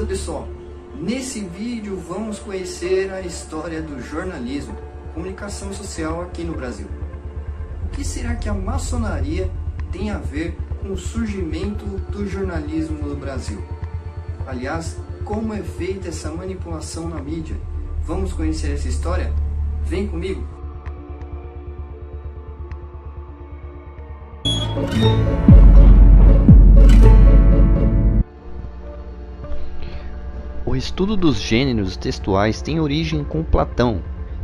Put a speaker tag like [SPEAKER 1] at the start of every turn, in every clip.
[SPEAKER 1] Beleza, pessoal? Nesse vídeo vamos conhecer a história do jornalismo, comunicação social aqui no Brasil. O que será que a maçonaria tem a ver com o surgimento do jornalismo no Brasil? Aliás, como é feita essa manipulação na mídia? Vamos conhecer essa história? Vem comigo!
[SPEAKER 2] O estudo dos gêneros textuais tem origem com Platão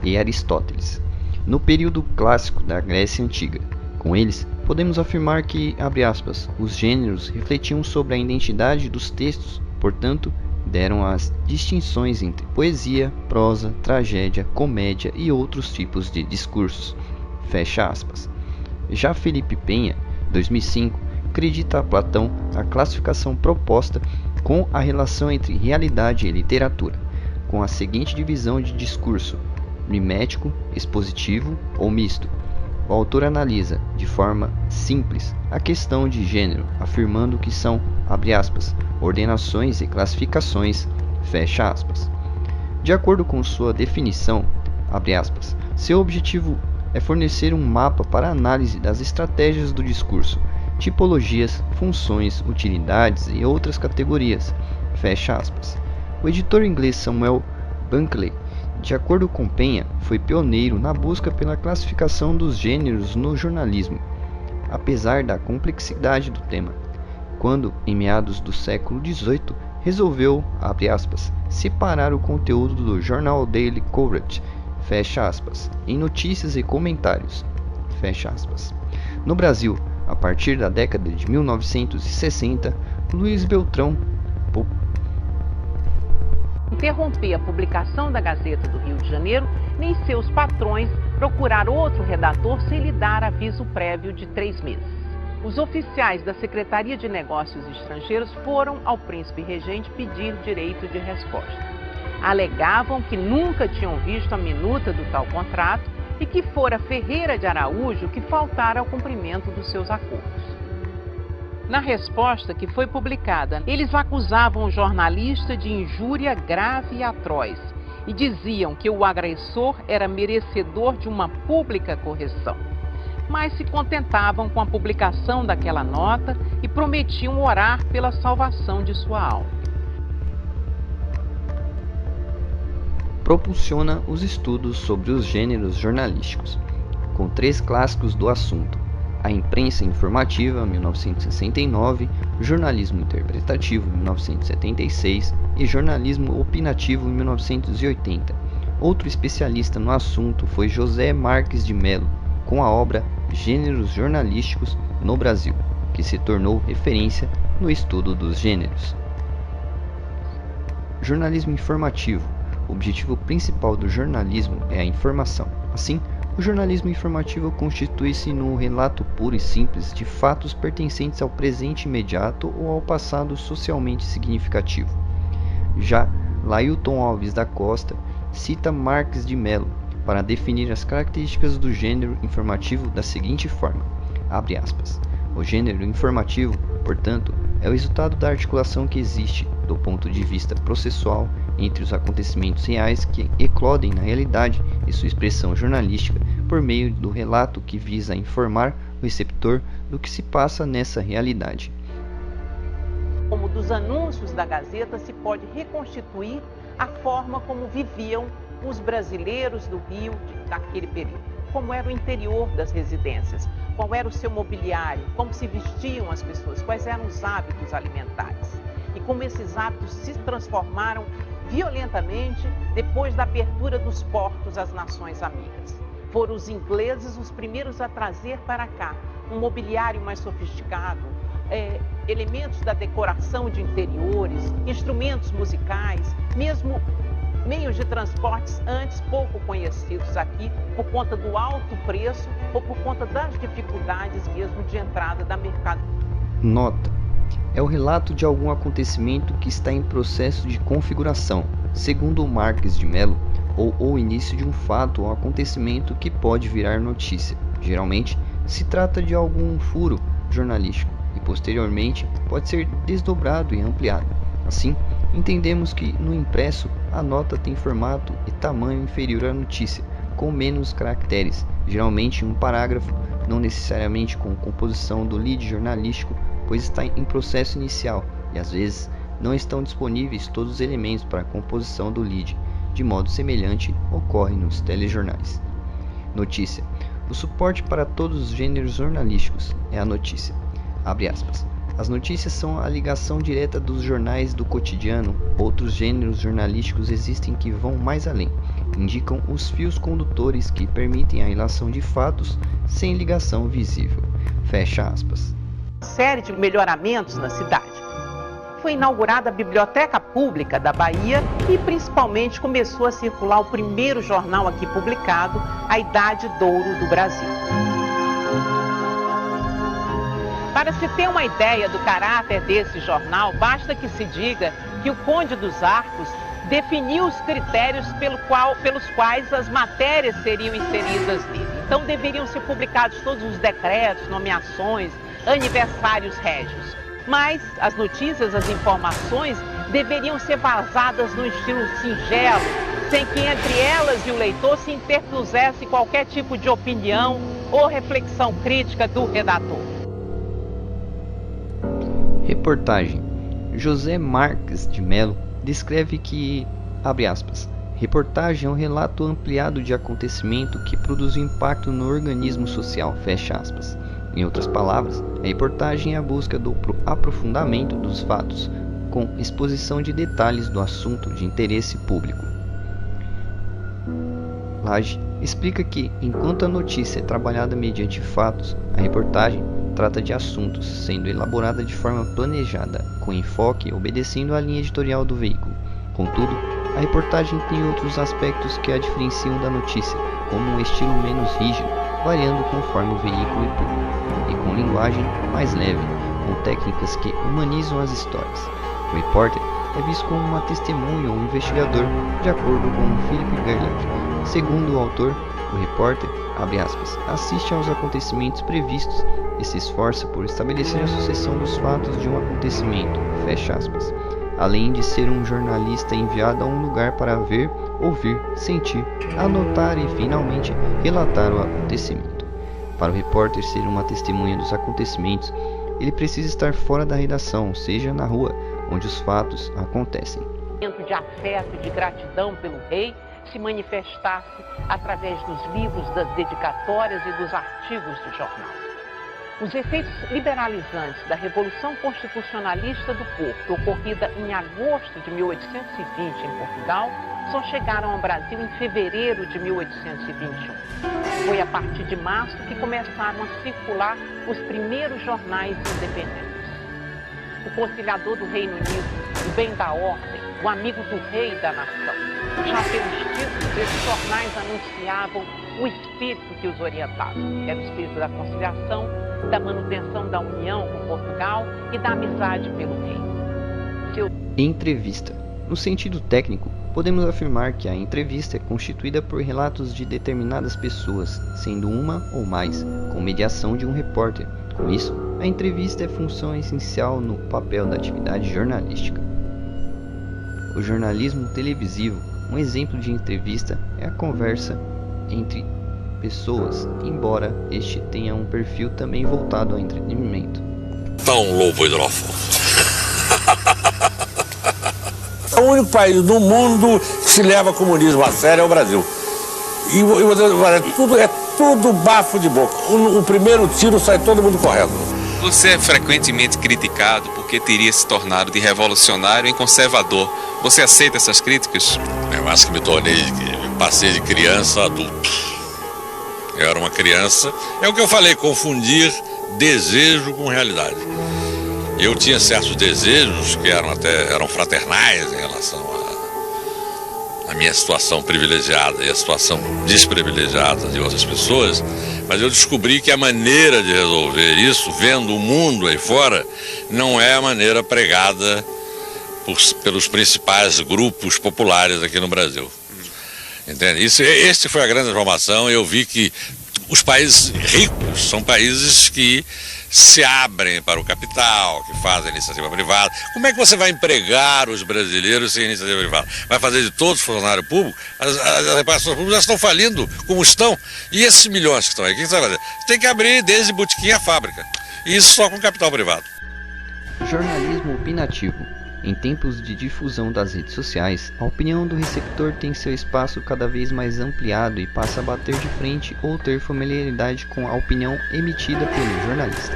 [SPEAKER 2] e Aristóteles, no período clássico da Grécia Antiga. Com eles, podemos afirmar que, abre aspas, os gêneros refletiam sobre a identidade dos textos, portanto, deram as distinções entre poesia, prosa, tragédia, comédia e outros tipos de discursos. Fecha aspas. Já Felipe Penha, 2005, acredita a Platão a classificação proposta com a relação entre realidade e literatura, com a seguinte divisão de discurso: mimético, expositivo ou misto. O autor analisa, de forma simples, a questão de gênero, afirmando que são, abre aspas, ordenações e classificações, fecha aspas. De acordo com sua definição, abre aspas, seu objetivo é fornecer um mapa para a análise das estratégias do discurso, tipologias, funções, utilidades e outras categorias, fecha aspas. O editor inglês Samuel Bunkley, de acordo com Penha, foi pioneiro na busca pela classificação dos gêneros no jornalismo, apesar da complexidade do tema, quando, em meados do século XVIII, resolveu, abre aspas, separar o conteúdo do jornal Daily Courage, fecha aspas, em notícias e comentários, fecha aspas. No Brasil, a partir da década de 1960, Luiz Beltrão
[SPEAKER 3] interromper a publicação da Gazeta do Rio de Janeiro, nem seus patrões procurar outro redator sem lhe dar aviso prévio de 3 meses. Os oficiais da Secretaria de Negócios Estrangeiros foram ao príncipe regente pedir direito de resposta. Alegavam que nunca tinham visto a minuta do tal contrato e que fora Ferreira de Araújo que faltara ao cumprimento dos seus acordos. Na resposta que foi publicada, eles acusavam o jornalista de injúria grave e atroz e diziam que o agressor era merecedor de uma pública correção, mas se contentavam com a publicação daquela nota e prometiam orar pela salvação de sua alma.
[SPEAKER 2] Propulsiona os estudos sobre os gêneros jornalísticos, com 3 clássicos do assunto: a imprensa informativa, 1969, jornalismo interpretativo, 1976 e jornalismo opinativo, 1980. Outro especialista no assunto foi José Marques de Mello, com a obra Gêneros Jornalísticos no Brasil, que se tornou referência no estudo dos gêneros. Jornalismo informativo. O objetivo principal do jornalismo é a informação. Assim, o jornalismo informativo constitui-se no relato puro e simples de fatos pertencentes ao presente imediato ou ao passado socialmente significativo. Já Lailton Alves da Costa cita Marques de Mello para definir as características do gênero informativo da seguinte forma, abre aspas, o gênero informativo, portanto, é o resultado da articulação que existe, do ponto de vista processual, entre os acontecimentos reais que eclodem na realidade e sua expressão jornalística por meio do relato que visa informar o receptor do que se passa nessa realidade.
[SPEAKER 3] Como dos anúncios da Gazeta se pode reconstituir a forma como viviam os brasileiros do Rio daquele período. Como era o interior das residências, qual era o seu mobiliário, como se vestiam as pessoas, quais eram os hábitos alimentares. E como esses hábitos se transformaram violentamente depois da abertura dos portos às nações amigas. Foram os ingleses os primeiros a trazer para cá um mobiliário mais sofisticado, elementos da decoração de interiores, instrumentos musicais, mesmo meios de transportes antes pouco conhecidos aqui por conta do alto preço ou por conta das dificuldades mesmo de entrada da mercado.
[SPEAKER 2] Nota: é o relato de algum acontecimento que está em processo de configuração, segundo Marques de Mello, ou o início de um fato ou acontecimento que pode virar notícia. Geralmente, se trata de algum furo jornalístico e posteriormente pode ser desdobrado e ampliado. Assim, Entendemos que, no impresso, a nota tem formato e tamanho inferior à notícia, com menos caracteres, geralmente um parágrafo, não necessariamente com composição do lead jornalístico, pois está em processo inicial e às vezes não estão disponíveis todos os elementos para a composição do lead, de modo semelhante ocorre nos telejornais. Notícia. O suporte para todos os gêneros jornalísticos é a notícia. Abre aspas. As notícias são a ligação direta dos jornais do cotidiano. Outros gêneros jornalísticos existem que vão mais além. Indicam os fios condutores que permitem a relação de fatos sem ligação visível. Fecha aspas.
[SPEAKER 3] Série de melhoramentos na cidade. Foi inaugurada a Biblioteca Pública da Bahia e principalmente começou a circular o primeiro jornal aqui publicado, A Idade d'Ouro do Brasil. Para se ter uma ideia do caráter desse jornal, basta que se diga que o Conde dos Arcos definiu os critérios pelos quais as matérias seriam inseridas nele. Então deveriam ser publicados todos os decretos, nomeações, aniversários régios. Mas as notícias, as informações deveriam ser vazadas no estilo singelo, sem que entre elas e o leitor se interpusesse qualquer tipo de opinião ou reflexão crítica do redator.
[SPEAKER 2] Reportagem. José Marques de Mello descreve que, abre aspas, reportagem é um relato ampliado de acontecimento que produz um impacto no organismo social, fecha aspas. Em outras palavras, a reportagem é a busca do aprofundamento dos fatos, com exposição de detalhes do assunto de interesse público. Lage explica que, enquanto a notícia é trabalhada mediante fatos, a reportagem trata de assuntos, sendo elaborada de forma planejada, com enfoque obedecendo à linha editorial do veículo. Contudo, a reportagem tem outros aspectos que a diferenciam da notícia, como um estilo menos rígido, variando conforme o veículo e público, e com linguagem mais leve, com técnicas que humanizam as histórias. O repórter é visto como uma testemunha ou um investigador, de acordo com Philip Gerland. Segundo o autor, o repórter, abre aspas, assiste aos acontecimentos previstos e se esforça por estabelecer a sucessão dos fatos de um acontecimento, fecha aspas, além de ser um jornalista enviado a um lugar para ver, ouvir, sentir, anotar e finalmente relatar o acontecimento. Para o repórter ser uma testemunha dos acontecimentos, ele precisa estar fora da redação, seja na rua, onde os fatos acontecem.
[SPEAKER 3] De afeto e de gratidão pelo rei se manifestasse através dos livros, das dedicatórias e dos artigos do jornal. Os efeitos liberalizantes da Revolução Constitucionalista do Porto, ocorrida em agosto de 1820 em Portugal, só chegaram ao Brasil em fevereiro de 1821. Foi a partir de março que começaram a circular os primeiros jornais independentes. O conciliador do Reino Unido, o bem da ordem, o amigo do rei e da nação. Já pelos títulos, esses jornais anunciavam o espírito que os orientava. Era o espírito da conciliação, da manutenção da união com Portugal e da amizade pelo rei.
[SPEAKER 2] Entrevista. No sentido técnico, podemos afirmar que a entrevista é constituída por relatos de determinadas pessoas, sendo uma ou mais, com mediação de um repórter. Com isso, a entrevista é função essencial no papel da atividade jornalística. O jornalismo televisivo, um exemplo de entrevista, é a conversa entre pessoas, embora este tenha um perfil também voltado ao entretenimento.
[SPEAKER 4] Tão louvo hidrofone. O único país do mundo que se leva comunismo a sério é o Brasil. E é tudo bafo de boca. O primeiro tiro sai todo mundo correndo.
[SPEAKER 5] Você é frequentemente criticado porque teria se tornado de revolucionário em conservador. Você aceita essas críticas?
[SPEAKER 4] Eu acho que passei de criança a adulto. Eu era uma criança, é o que eu falei, confundir desejo com realidade. Eu tinha certos desejos que eram fraternais em relação à minha situação privilegiada e a situação desprivilegiada de outras pessoas, mas eu descobri que a maneira de resolver isso, vendo o mundo aí fora, não é a maneira pregada pelos principais grupos populares aqui no Brasil. Entende? Este foi a grande transformação. Eu vi que os países ricos são países que se abrem para o capital, que fazem iniciativa privada. Como é que você vai empregar os brasileiros sem iniciativa privada? Vai fazer de todos funcionário público? As repartições públicas já estão falindo como estão. E esses milhões que estão aí, o que você vai fazer? Você tem que abrir desde botequim a fábrica. E isso só com capital privado.
[SPEAKER 2] Jornalismo opinativo. Em tempos de difusão das redes sociais, a opinião do receptor tem seu espaço cada vez mais ampliado e passa a bater de frente ou ter familiaridade com a opinião emitida pelo jornalista.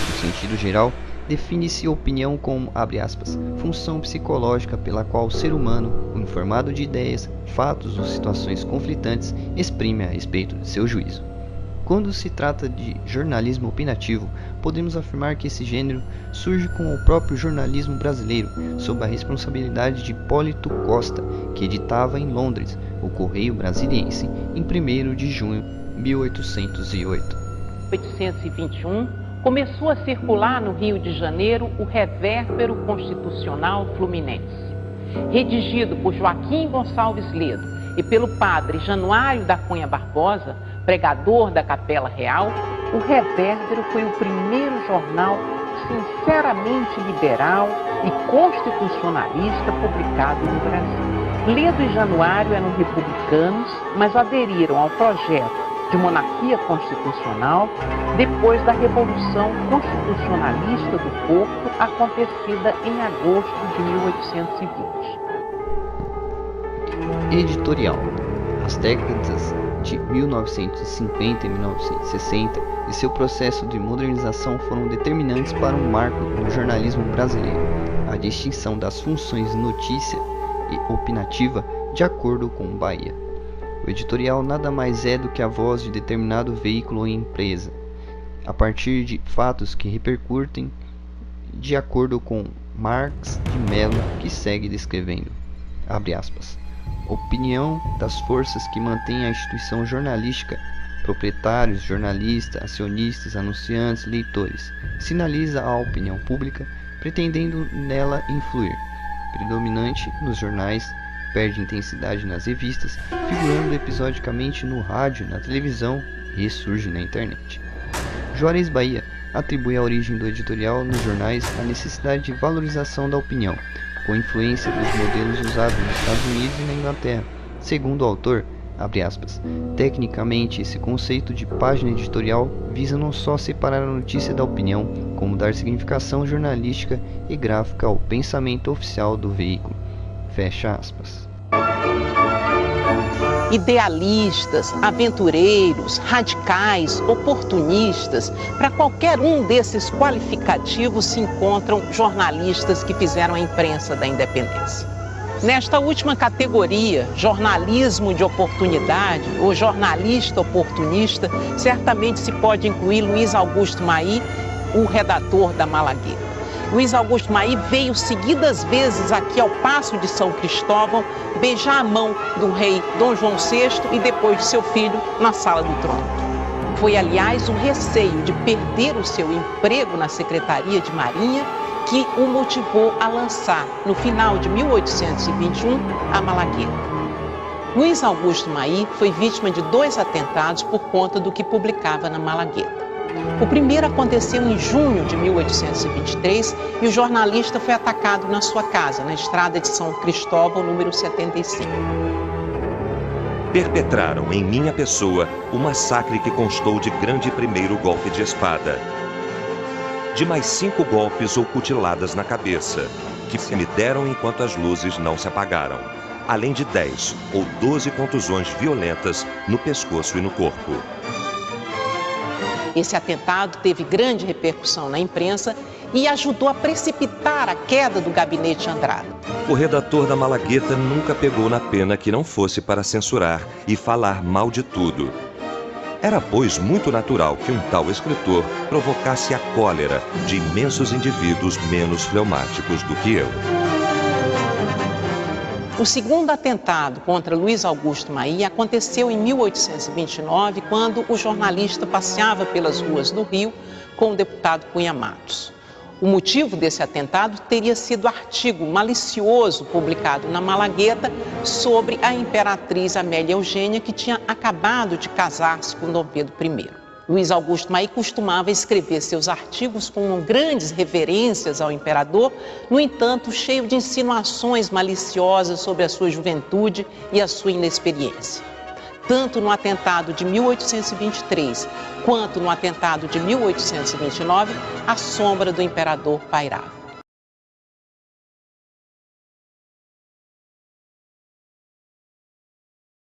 [SPEAKER 2] No sentido geral, define-se opinião como, abre aspas, função psicológica pela qual o ser humano, informado de ideias, fatos ou situações conflitantes, exprime a respeito de seu juízo. Quando se trata de jornalismo opinativo, podemos afirmar que esse gênero surge com o próprio jornalismo brasileiro, sob a responsabilidade de Hipólito Costa, que editava em Londres o Correio Brasiliense em 1º de junho de 1808.
[SPEAKER 3] Em 1821, começou a circular no Rio de Janeiro o Revérbero Constitucional Fluminense. Redigido por Joaquim Gonçalves Ledo e pelo padre Januário da Cunha Barbosa, pregador da Capela Real, o Revérbero foi o primeiro jornal sinceramente liberal e constitucionalista publicado no Brasil. Ledo e Januário eram republicanos, mas aderiram ao projeto de monarquia constitucional depois da Revolução Constitucionalista do Porto, acontecida em agosto de 1820.
[SPEAKER 2] Editorial. As décadas de 1950 e 1960 e seu processo de modernização foram determinantes para um marco no jornalismo brasileiro, a distinção das funções notícia e opinativa de acordo com Bahia. O editorial nada mais é do que a voz de determinado veículo ou empresa, a partir de fatos que repercutem de acordo com Marx de Mello, que segue descrevendo, abre aspas, opinião das forças que mantêm a instituição jornalística, proprietários, jornalistas, acionistas, anunciantes, leitores, sinaliza a opinião pública, pretendendo nela influir, predominante nos jornais, perde intensidade nas revistas, figurando episodicamente no rádio, na televisão e ressurge na internet. Juarez Bahia atribui a origem do editorial nos jornais à necessidade de valorização da opinião, com influência dos modelos usados nos Estados Unidos e na Inglaterra. Segundo o autor, abre aspas, tecnicamente esse conceito de página editorial visa não só separar a notícia da opinião, como dar significação jornalística e gráfica ao pensamento oficial do veículo. Fecha aspas.
[SPEAKER 3] Idealistas, aventureiros, radicais, oportunistas, para qualquer um desses qualificativos se encontram jornalistas que fizeram a imprensa da independência. Nesta última categoria, jornalismo de oportunidade ou jornalista oportunista, certamente se pode incluir Luiz Augusto Maí, o redator da Malagueta. Luiz Augusto Maí veio seguidas vezes aqui ao Paço de São Cristóvão beijar a mão do rei Dom João VI e depois de seu filho na sala do trono. Foi, aliás, o receio de perder o seu emprego na Secretaria de Marinha que o motivou a lançar, no final de 1821, a Malagueta. Luiz Augusto Maí foi vítima de 2 atentados por conta do que publicava na Malagueta. O primeiro aconteceu em junho de 1823 e o jornalista foi atacado na sua casa, na estrada de São Cristóvão, número 75.
[SPEAKER 6] Perpetraram em minha pessoa o massacre que constou de grande primeiro golpe de espada, de mais 5 golpes ou cutiladas na cabeça, que me deram enquanto as luzes não se apagaram, além de 10 ou 12 contusões violentas no pescoço e no corpo.
[SPEAKER 3] Esse atentado teve grande repercussão na imprensa e ajudou a precipitar a queda do gabinete Andrada.
[SPEAKER 6] O redator da Malagueta nunca pegou na pena que não fosse para censurar e falar mal de tudo. Era, pois, muito natural que um tal escritor provocasse a cólera de imensos indivíduos menos fleumáticos do que eu.
[SPEAKER 3] O segundo atentado contra Luiz Augusto Maí aconteceu em 1829, quando o jornalista passeava pelas ruas do Rio com o deputado Cunha Matos. O motivo desse atentado teria sido o artigo malicioso publicado na Malagueta sobre a imperatriz Amélia Eugênia, que tinha acabado de casar-se com Dom Pedro I. Luiz Augusto Maí costumava escrever seus artigos com grandes reverências ao imperador, no entanto, cheio de insinuações maliciosas sobre a sua juventude e a sua inexperiência. Tanto no atentado de 1823 quanto no atentado de 1829, a sombra do imperador pairava.